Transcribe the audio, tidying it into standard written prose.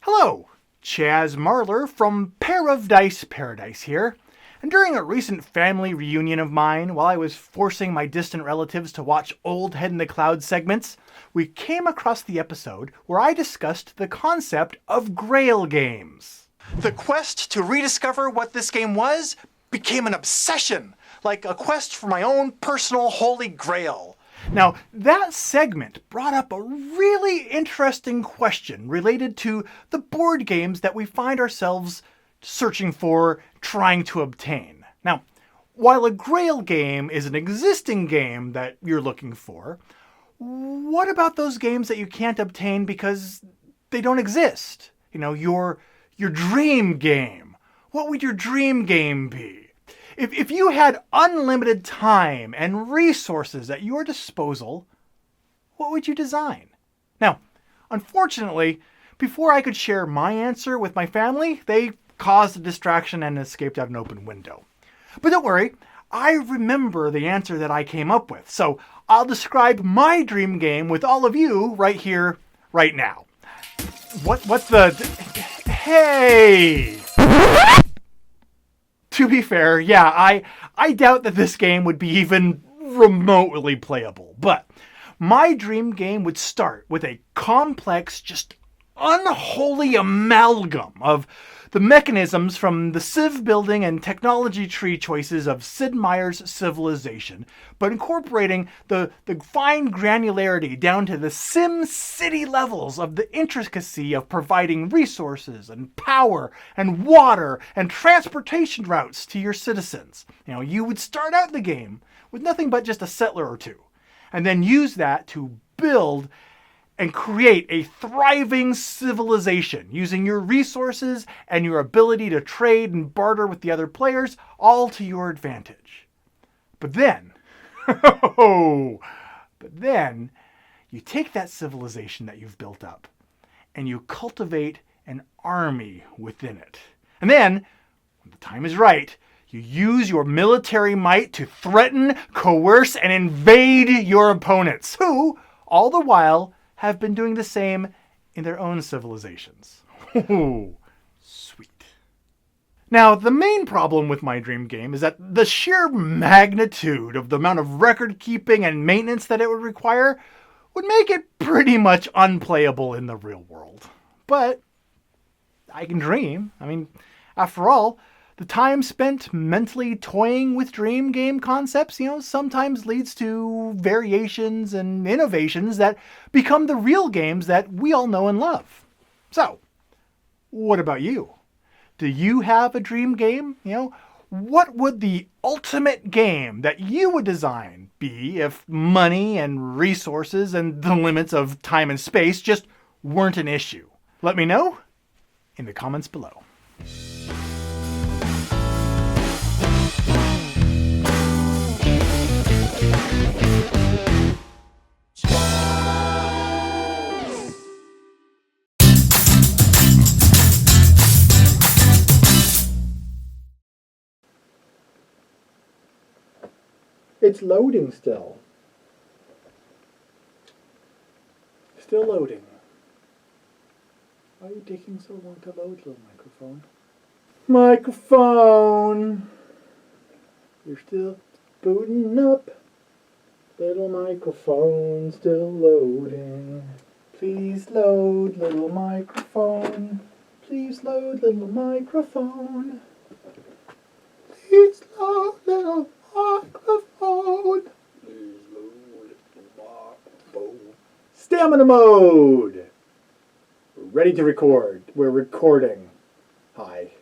Hello, Chaz Marler from Pair of Dice Paradise here. And during a recent family reunion of mine, while I was forcing my distant relatives to watch old Head in the Clouds segments, we came across the episode where I discussed the concept of Grail games. The quest to rediscover what this game was became an obsession, like a quest for my own personal holy grail. Now, that segment brought up a really interesting question related to the board games that we find ourselves searching for, trying to obtain. Now, while a Grail game is an existing game that you're looking for, what about those games that you can't obtain because they don't exist? You know, your dream game. What would your dream game be? If you had unlimited time and resources at your disposal, what would you design? Now, unfortunately, before I could share my answer with my family, they caused a distraction and escaped out an open window. But don't worry, I remember the answer that I came up with, so I'll describe my dream game with all of you right here, right now. What's the... Hey! To be fair, yeah, I doubt that this game would be even remotely playable, but my dream game would start with a complex, just unholy amalgam of the mechanisms from the Civ building and technology tree choices of Sid Meier's Civilization, but incorporating the fine granularity down to the Sim City levels of the intricacy of providing resources and power and water and transportation routes to your citizens. You know, you would start out the game with nothing but just a settler or two, and then use that to build and create a thriving civilization using your resources and your ability to trade and barter with the other players, all to your advantage. But then, you take that civilization that you've built up and you cultivate an army within it. And then, when the time is right, you use your military might to threaten, coerce, and invade your opponents, who, all the while, have been doing the same in their own civilizations. Ooh, sweet. Now, the main problem with my dream game is that the sheer magnitude of the amount of record keeping and maintenance that it would require would make it pretty much unplayable in the real world. But I can dream. I mean, after all, the time spent mentally toying with dream game concepts, sometimes leads to variations and innovations that become the real games that we all know and love. So, what about you? Do you have a dream game? What would the ultimate game that you would design be if money and resources and the limits of time and space just weren't an issue? Let me know in the comments below. It's loading still. Still loading. Why are you taking so long to load, little microphone? Microphone! You're still booting up. Little microphone still loading. Please load, little microphone. Please load, little microphone. Please load, little microphone. Please load, little microphone. Stamina mode. We're ready to record. We're recording. Hi.